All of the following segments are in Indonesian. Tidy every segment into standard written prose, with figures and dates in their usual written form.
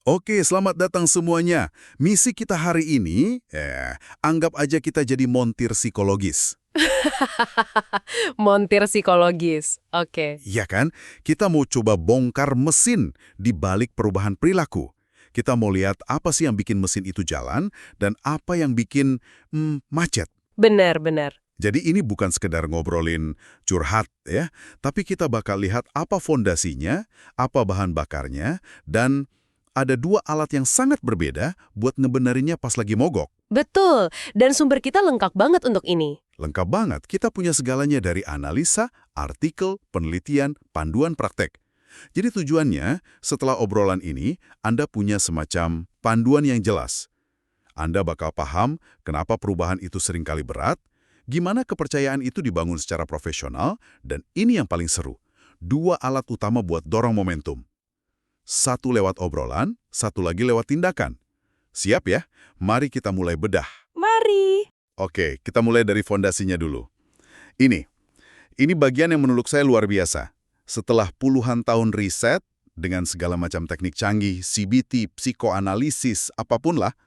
Oke, selamat datang semuanya. Misi kita hari ini, anggap aja kita jadi montir psikologis. Montir psikologis. Oke. Iya kan? Kita mau coba bongkar mesin di balik perubahan perilaku. Kita mau lihat apa sih yang bikin mesin itu jalan dan apa yang bikin macet. Benar-benar. Jadi ini bukan sekedar ngobrolin curhat ya, tapi kita bakal lihat apa fondasinya, apa bahan bakarnya, dan ada dua alat yang sangat berbeda buat ngebenerinnya pas lagi mogok. Betul. Dan sumber kita lengkap banget untuk ini. Lengkap banget, kita punya segalanya dari analisa, artikel, penelitian, panduan praktek. Jadi tujuannya, setelah obrolan ini, Anda punya semacam panduan yang jelas. Anda bakal paham kenapa perubahan itu seringkali berat, gimana kepercayaan itu dibangun secara profesional, dan ini yang paling seru. Dua alat utama buat dorong momentum. Satu lewat obrolan, satu lagi lewat tindakan. Siap ya? Mari kita mulai bedah. Mari. Oke, kita mulai dari fondasinya dulu. Ini bagian yang menurut saya luar biasa. Setelah puluhan tahun riset, dengan segala macam teknik canggih, CBT, psikoanalisis, apapun lah,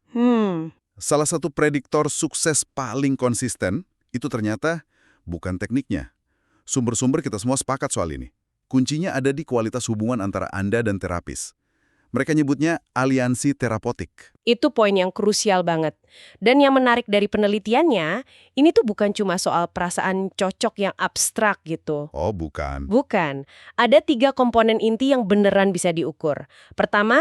salah satu prediktor sukses paling konsisten, itu ternyata bukan tekniknya. Sumber-sumber kita semua sepakat soal ini. Kuncinya ada di kualitas hubungan antara Anda dan terapis. Mereka nyebutnya aliansi terapeutik. Itu poin yang krusial banget. Dan yang menarik dari penelitiannya, ini tuh bukan cuma soal perasaan cocok yang abstrak gitu. Oh, bukan. Bukan. Ada 3 komponen inti yang beneran bisa diukur. Pertama,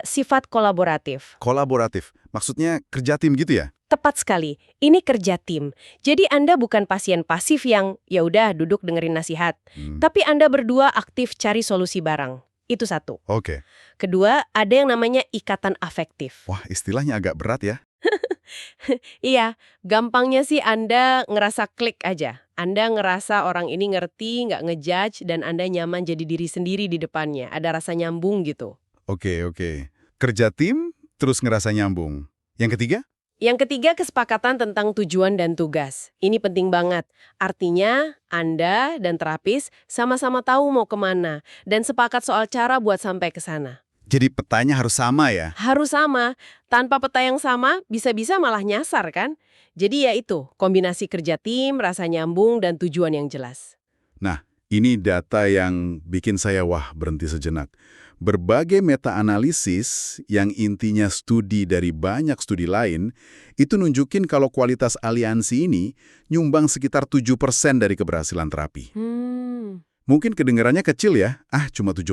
sifat kolaboratif. Kolaboratif. Maksudnya kerja tim gitu ya? Tepat sekali. Ini kerja tim. Jadi Anda bukan pasien pasif yang ya udah duduk dengerin nasihat. Tapi Anda berdua aktif cari solusi bareng. Itu satu. Oke. Kedua, ada yang namanya ikatan afektif. Wah, istilahnya agak berat ya. Iya, gampangnya sih Anda ngerasa klik aja. Anda ngerasa orang ini ngerti, nggak ngejudge, dan Anda nyaman jadi diri sendiri di depannya. Ada rasa nyambung gitu. Oke. Kerja tim, terus ngerasa nyambung. Yang ketiga? Yang ketiga, kesepakatan tentang tujuan dan tugas. Ini penting banget. Artinya, Anda dan terapis sama-sama tahu mau kemana, dan sepakat soal cara buat sampai ke sana. Jadi petanya harus sama ya? Harus sama. Tanpa peta yang sama, bisa-bisa malah nyasar kan? Jadi ya itu, kombinasi kerja tim, rasa nyambung, dan tujuan yang jelas. Nah, ini data yang bikin saya berhenti sejenak. Berbagai meta-analisis yang intinya studi dari banyak studi lain, itu nunjukin kalau kualitas aliansi ini nyumbang sekitar 7% dari keberhasilan terapi. Mungkin kedengarannya kecil ya, cuma 7%.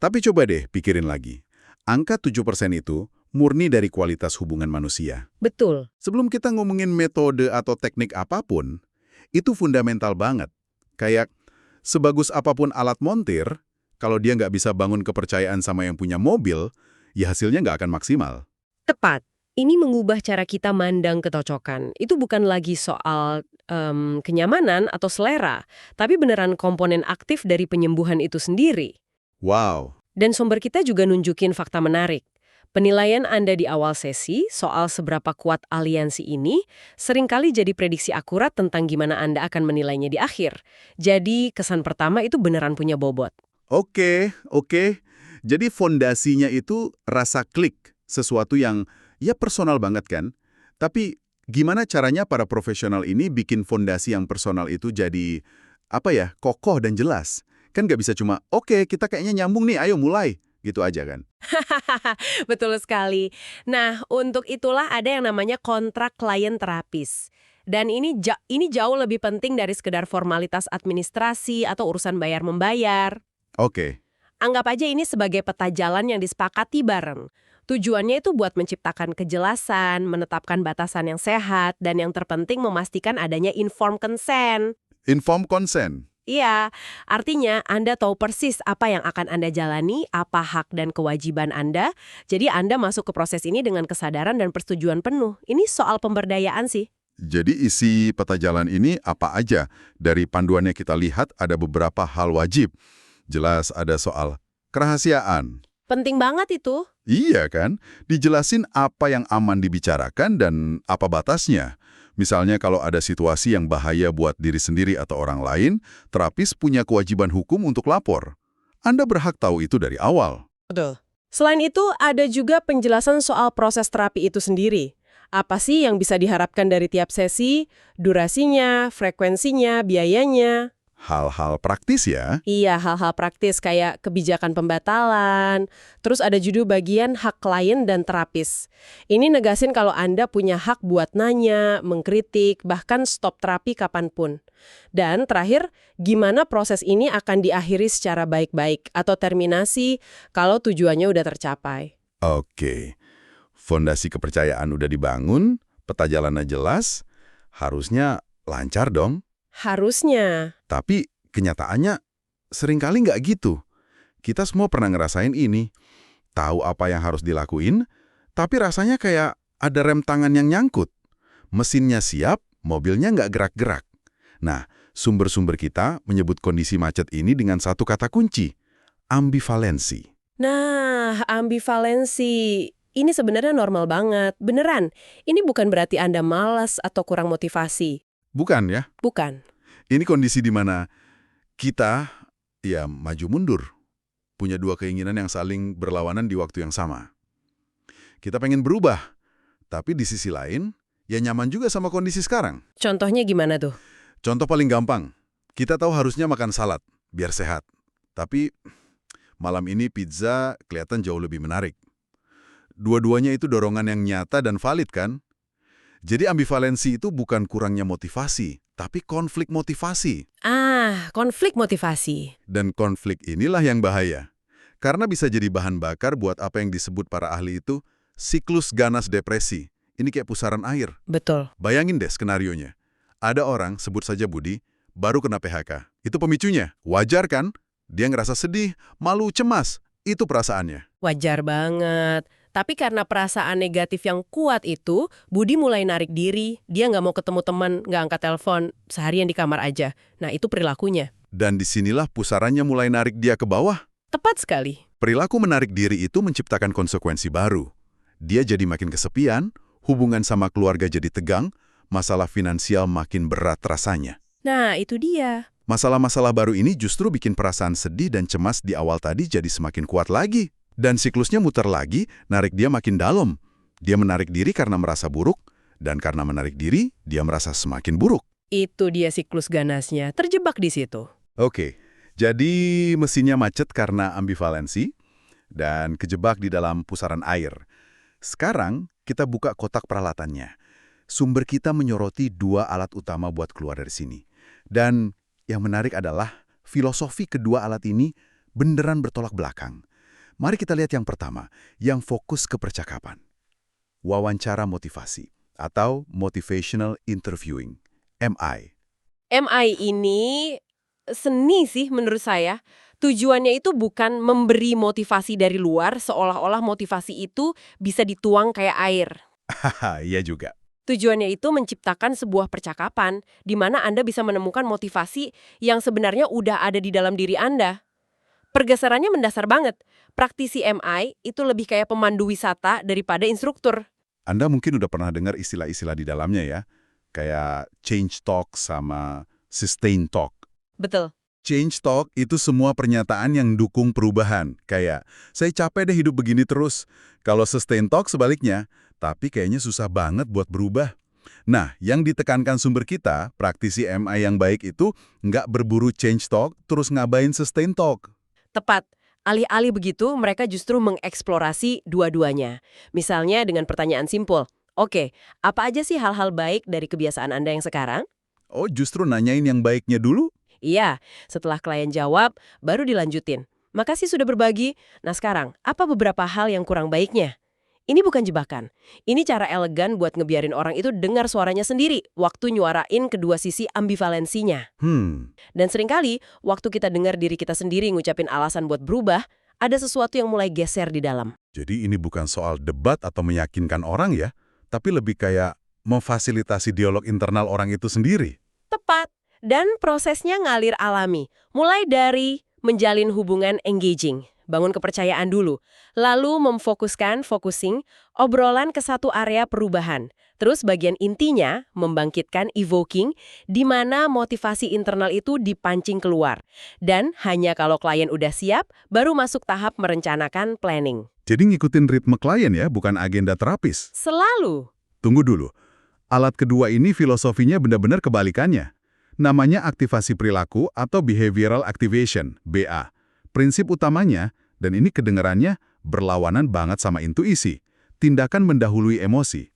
Tapi coba deh pikirin lagi. Angka 7% itu murni dari kualitas hubungan manusia. Betul. Sebelum kita ngomongin metode atau teknik apapun, itu fundamental banget. Kayak sebagus apapun alat montir, kalau dia nggak bisa bangun kepercayaan sama yang punya mobil, ya hasilnya nggak akan maksimal. Tepat. Ini mengubah cara kita mandang kecocokan. Itu bukan lagi soal kenyamanan atau selera, tapi beneran komponen aktif dari penyembuhan itu sendiri. Wow. Dan sumber kita juga nunjukin fakta menarik. Penilaian Anda di awal sesi soal seberapa kuat aliansi ini seringkali jadi prediksi akurat tentang gimana Anda akan menilainya di akhir. Jadi kesan pertama itu beneran punya bobot. Oke. Jadi fondasinya itu rasa klik, sesuatu yang ya personal banget kan. Tapi gimana caranya para profesional ini bikin fondasi yang personal itu jadi kokoh dan jelas? Kan nggak bisa cuma, oke, kita kayaknya nyambung nih, ayo mulai. Gitu aja kan. Betul sekali. Nah, untuk itulah ada yang namanya kontrak klien terapis. Dan ini jauh lebih penting dari sekedar formalitas administrasi atau urusan bayar-membayar. Oke. Anggap aja ini sebagai peta jalan yang disepakati bareng. Tujuannya itu buat menciptakan kejelasan, menetapkan batasan yang sehat, dan yang terpenting memastikan adanya informed consent. Informed consent. Iya, artinya Anda tahu persis apa yang akan Anda jalani, apa hak dan kewajiban Anda. Jadi Anda masuk ke proses ini dengan kesadaran dan persetujuan penuh. Ini soal pemberdayaan sih. Jadi isi peta jalan ini apa aja? Dari panduannya kita lihat ada beberapa hal wajib. Jelas ada soal kerahasiaan. Penting banget itu. Iya kan? Dijelasin apa yang aman dibicarakan dan apa batasnya. Misalnya kalau ada situasi yang bahaya buat diri sendiri atau orang lain, terapis punya kewajiban hukum untuk lapor. Anda berhak tahu itu dari awal. Betul. Selain itu, ada juga penjelasan soal proses terapi itu sendiri. Apa sih yang bisa diharapkan dari tiap sesi, durasinya, frekuensinya, biayanya? Hal-hal praktis ya. Iya, hal-hal praktis kayak kebijakan pembatalan. Terus ada judul bagian hak klien dan terapis. Ini negasin kalau Anda punya hak buat nanya, mengkritik, bahkan stop terapi kapanpun. Dan terakhir, gimana proses ini akan diakhiri secara baik-baik atau terminasi kalau tujuannya udah tercapai. Oke, fondasi kepercayaan udah dibangun, peta jalannya jelas, harusnya lancar dong. Harusnya. Tapi kenyataannya seringkali nggak gitu. Kita semua pernah ngerasain ini. Tahu apa yang harus dilakuin, tapi rasanya kayak ada rem tangan yang nyangkut. Mesinnya siap, mobilnya nggak gerak-gerak. Nah, sumber-sumber kita menyebut kondisi macet ini dengan satu kata kunci, ambivalensi. Nah, ambivalensi. Ini sebenarnya normal banget. Beneran, ini bukan berarti Anda malas atau kurang motivasi. Bukan ya? Bukan. Ini kondisi di mana kita, ya maju mundur, punya dua keinginan yang saling berlawanan di waktu yang sama. Kita pengen berubah, tapi di sisi lain, ya nyaman juga sama kondisi sekarang. Contohnya gimana tuh? Contoh paling gampang, kita tahu harusnya makan salad, biar sehat. Tapi malam ini pizza kelihatan jauh lebih menarik. Dua-duanya itu dorongan yang nyata dan valid kan? Jadi ambivalensi itu bukan kurangnya motivasi, tapi konflik motivasi. Konflik motivasi. Dan konflik inilah yang bahaya. Karena bisa jadi bahan bakar buat apa yang disebut para ahli itu siklus ganas depresi. Ini kayak pusaran air. Betul. Bayangin deh skenarionya. Ada orang, sebut saja Budi, baru kena PHK. Itu pemicunya. Wajar kan? Dia ngerasa sedih, malu, cemas. Itu perasaannya. Wajar banget. Tapi karena perasaan negatif yang kuat itu, Budi mulai narik diri. Dia nggak mau ketemu teman, nggak angkat telepon, seharian di kamar aja. Nah, itu perilakunya. Dan disinilah pusarannya mulai narik dia ke bawah. Tepat sekali. Perilaku menarik diri itu menciptakan konsekuensi baru. Dia jadi makin kesepian, hubungan sama keluarga jadi tegang, masalah finansial makin berat rasanya. Nah, itu dia. Masalah-masalah baru ini justru bikin perasaan sedih dan cemas di awal tadi jadi semakin kuat lagi. Dan siklusnya muter lagi, narik dia makin dalam. Dia menarik diri karena merasa buruk, dan karena menarik diri, dia merasa semakin buruk. Itu dia siklus ganasnya, terjebak di situ. Oke, jadi mesinnya macet karena ambivalensi, dan kejebak di dalam pusaran air. Sekarang, kita buka kotak peralatannya. Sumber kita menyoroti dua alat utama buat keluar dari sini. Dan yang menarik adalah, filosofi kedua alat ini beneran bertolak belakang. Mari kita lihat yang pertama, yang fokus ke percakapan. Wawancara motivasi, atau Motivational Interviewing, MI. MI ini seni sih menurut saya. Tujuannya itu bukan memberi motivasi dari luar, seolah-olah motivasi itu bisa dituang kayak air. Haha, iya juga. Tujuannya itu menciptakan sebuah percakapan, di mana Anda bisa menemukan motivasi yang sebenarnya udah ada di dalam diri Anda. Pergeserannya mendasar banget. Praktisi MI itu lebih kayak pemandu wisata daripada instruktur. Anda mungkin udah pernah dengar istilah-istilah di dalamnya ya, kayak change talk sama sustain talk. Betul. Change talk itu semua pernyataan yang dukung perubahan, kayak saya capek deh hidup begini terus. Kalau sustain talk sebaliknya, tapi kayaknya susah banget buat berubah. Nah, yang ditekankan sumber kita, praktisi MI yang baik itu nggak berburu change talk terus ngabain sustain talk. Tepat. Alih-alih begitu, mereka justru mengeksplorasi dua-duanya. Misalnya dengan pertanyaan simpel. Oke, apa aja sih hal-hal baik dari kebiasaan Anda yang sekarang? Oh, justru nanyain yang baiknya dulu? Iya, setelah klien jawab, baru dilanjutin. Makasih sudah berbagi. Nah sekarang, apa beberapa hal yang kurang baiknya? Ini bukan jebakan. Ini cara elegan buat ngebiarin orang itu dengar suaranya sendiri waktu nyuarain kedua sisi ambivalensinya. Dan seringkali, waktu kita dengar diri kita sendiri ngucapin alasan buat berubah, ada sesuatu yang mulai geser di dalam. Jadi ini bukan soal debat atau meyakinkan orang ya, tapi lebih kayak memfasilitasi dialog internal orang itu sendiri. Tepat. Dan prosesnya ngalir alami. Mulai dari menjalin hubungan engaging. Bangun kepercayaan dulu. Lalu focusing, obrolan ke satu area perubahan. Terus bagian intinya, membangkitkan evoking, di mana motivasi internal itu dipancing keluar. Dan hanya kalau klien udah siap, baru masuk tahap merencanakan planning. Jadi ngikutin ritme klien ya, bukan agenda terapis. Selalu. Tunggu dulu. Alat kedua ini filosofinya benar-benar kebalikannya. Namanya aktivasi perilaku atau behavioral activation, BA. Prinsip utamanya, dan ini kedengarannya berlawanan banget sama intuisi. Tindakan mendahului emosi.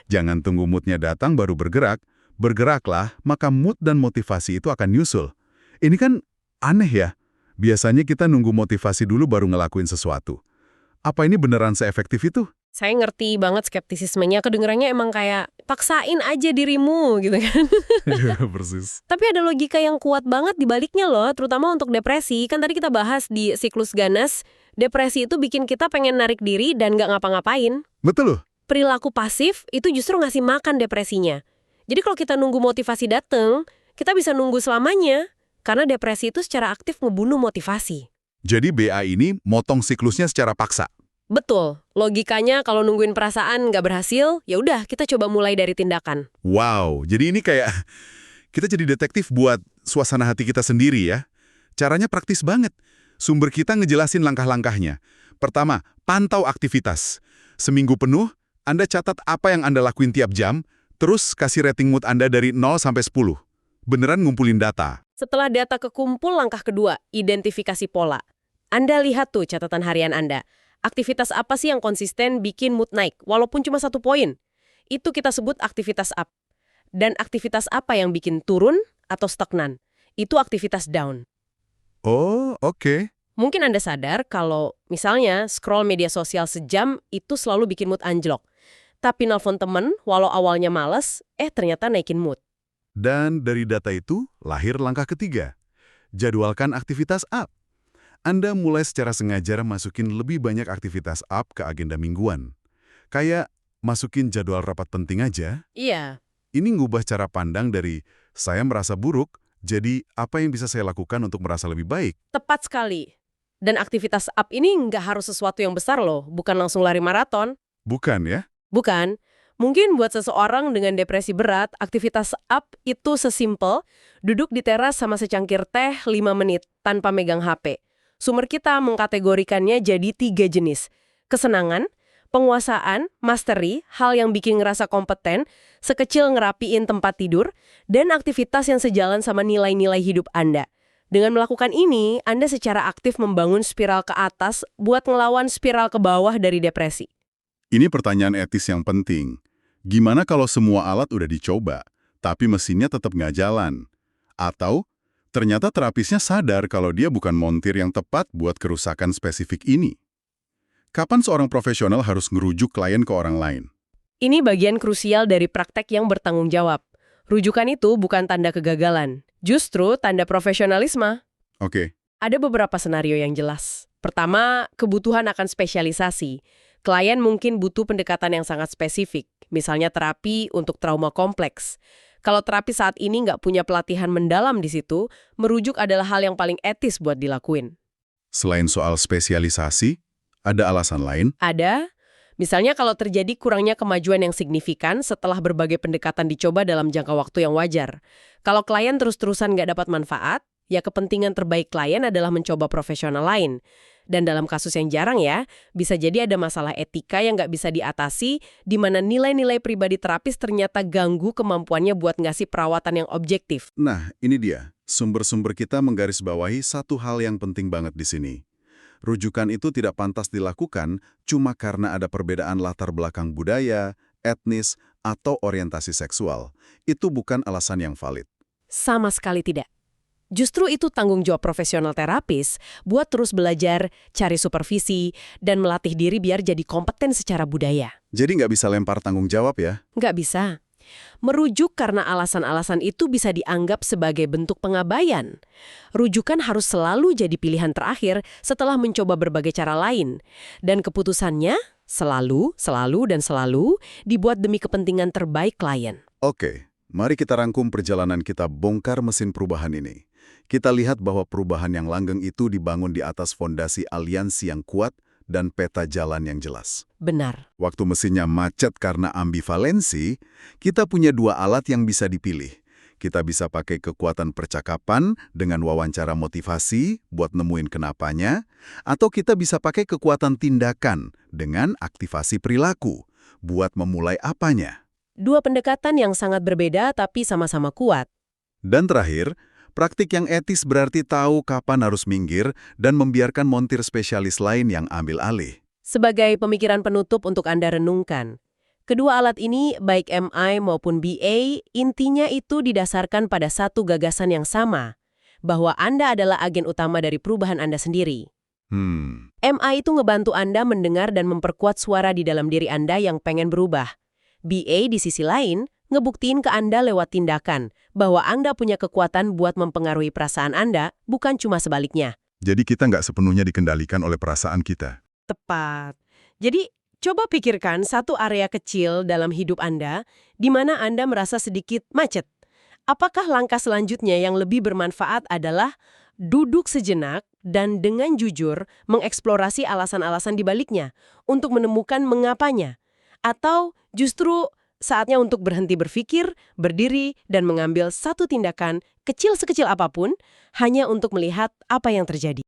Jangan tunggu moodnya datang baru bergerak. Bergeraklah, maka mood dan motivasi itu akan nyusul. Ini kan aneh ya. Biasanya kita nunggu motivasi dulu baru ngelakuin sesuatu. Apa ini beneran seefektif itu? Saya ngerti banget skeptisismenya, kedengerannya emang kayak paksain aja dirimu gitu kan. Persis. Tapi ada logika yang kuat banget di baliknya loh, terutama untuk depresi. Kan tadi kita bahas di siklus ganas, depresi itu bikin kita pengen narik diri dan nggak ngapa-ngapain. Betul loh. Perilaku pasif itu justru ngasih makan depresinya. Jadi kalau kita nunggu motivasi dateng, kita bisa nunggu selamanya. Karena depresi itu secara aktif ngebunuh motivasi. Jadi BA ini motong siklusnya secara paksa. Betul. Logikanya kalau nungguin perasaan nggak berhasil, ya udah kita coba mulai dari tindakan. Wow, jadi ini kayak kita jadi detektif buat suasana hati kita sendiri ya. Caranya praktis banget. Sumber kita ngejelasin langkah-langkahnya. Pertama, pantau aktivitas. Seminggu penuh, Anda catat apa yang Anda lakuin tiap jam, terus kasih rating mood Anda dari 0 sampai 10. Beneran ngumpulin data. Setelah data kekumpul, langkah kedua, identifikasi pola. Anda lihat tuh catatan harian Anda. Aktivitas apa sih yang konsisten bikin mood naik, walaupun cuma 1 poin? Itu kita sebut aktivitas up. Dan aktivitas apa yang bikin turun atau stagnan? Itu aktivitas down. Oh, oke. Mungkin Anda sadar kalau misalnya scroll media sosial sejam itu selalu bikin mood anjlok. Tapi nelfon temen, walau awalnya males, ternyata naikin mood. Dan dari data itu, lahir langkah ketiga. Jadwalkan aktivitas up. Anda mulai secara sengaja masukin lebih banyak aktivitas up ke agenda mingguan. Kayak masukin jadwal rapat penting aja. Iya. Ini ngubah cara pandang dari saya merasa buruk, jadi apa yang bisa saya lakukan untuk merasa lebih baik? Tepat sekali. Dan aktivitas up ini nggak harus sesuatu yang besar loh, bukan langsung lari maraton. Bukan ya? Bukan. Mungkin buat seseorang dengan depresi berat, aktivitas up itu sesimpel duduk di teras sama secangkir teh 5 menit tanpa megang HP. Sumber kita mengkategorikannya jadi 3 jenis. Kesenangan, penguasaan, mastery, hal yang bikin ngerasa kompeten, sekecil ngerapiin tempat tidur, dan aktivitas yang sejalan sama nilai-nilai hidup Anda. Dengan melakukan ini, Anda secara aktif membangun spiral ke atas buat ngelawan spiral ke bawah dari depresi. Ini pertanyaan etis yang penting. Gimana kalau semua alat udah dicoba, tapi mesinnya tetap nggak jalan? Atau ternyata terapisnya sadar kalau dia bukan montir yang tepat buat kerusakan spesifik ini. Kapan seorang profesional harus ngerujuk klien ke orang lain? Ini bagian krusial dari praktek yang bertanggung jawab. Rujukan itu bukan tanda kegagalan, justru tanda profesionalisme. Oke. Ada beberapa senario yang jelas. Pertama, kebutuhan akan spesialisasi. Klien mungkin butuh pendekatan yang sangat spesifik, misalnya terapi untuk trauma kompleks. Kalau terapi saat ini nggak punya pelatihan mendalam di situ, merujuk adalah hal yang paling etis buat dilakuin. Selain soal spesialisasi, ada alasan lain? Ada. Misalnya kalau terjadi kurangnya kemajuan yang signifikan setelah berbagai pendekatan dicoba dalam jangka waktu yang wajar. Kalau klien terus-terusan nggak dapat manfaat, ya kepentingan terbaik klien adalah mencoba profesional lain. Dan dalam kasus yang jarang ya, bisa jadi ada masalah etika yang nggak bisa diatasi, di mana nilai-nilai pribadi terapis ternyata ganggu kemampuannya buat ngasih perawatan yang objektif. Nah, ini dia. Sumber-sumber kita menggarisbawahi satu hal yang penting banget di sini. Rujukan itu tidak pantas dilakukan cuma karena ada perbedaan latar belakang budaya, etnis, atau orientasi seksual. Itu bukan alasan yang valid. Sama sekali tidak. Justru itu tanggung jawab profesional terapis buat terus belajar, cari supervisi, dan melatih diri biar jadi kompeten secara budaya. Jadi nggak bisa lempar tanggung jawab ya? Nggak bisa. Merujuk karena alasan-alasan itu bisa dianggap sebagai bentuk pengabaian. Rujukan harus selalu jadi pilihan terakhir setelah mencoba berbagai cara lain. Dan keputusannya selalu dibuat demi kepentingan terbaik klien. Oke, mari kita rangkum perjalanan kita bongkar mesin perubahan ini. Kita lihat bahwa perubahan yang langgeng itu dibangun di atas fondasi aliansi yang kuat dan peta jalan yang jelas. Benar. Waktu mesinnya macet karena ambivalensi, kita punya 2 alat yang bisa dipilih. Kita bisa pakai kekuatan percakapan dengan wawancara motivasi buat nemuin kenapanya, atau kita bisa pakai kekuatan tindakan dengan aktivasi perilaku buat memulai apanya. Dua pendekatan yang sangat berbeda tapi sama-sama kuat. Dan terakhir, praktik yang etis berarti tahu kapan harus minggir dan membiarkan montir spesialis lain yang ambil alih. Sebagai pemikiran penutup untuk Anda renungkan, kedua alat ini, baik MI maupun BA, intinya itu didasarkan pada satu gagasan yang sama, bahwa Anda adalah agen utama dari perubahan Anda sendiri. MI itu ngebantu Anda mendengar dan memperkuat suara di dalam diri Anda yang pengen berubah. BA di sisi lain, ngebuktiin ke Anda lewat tindakan, bahwa Anda punya kekuatan buat mempengaruhi perasaan Anda, bukan cuma sebaliknya. Jadi kita nggak sepenuhnya dikendalikan oleh perasaan kita. Tepat. Jadi, coba pikirkan satu area kecil dalam hidup Anda di mana Anda merasa sedikit macet. Apakah langkah selanjutnya yang lebih bermanfaat adalah duduk sejenak dan dengan jujur mengeksplorasi alasan-alasan di baliknya untuk menemukan mengapanya? Atau justru saatnya untuk berhenti berpikir, berdiri, dan mengambil satu tindakan kecil sekecil apapun hanya untuk melihat apa yang terjadi?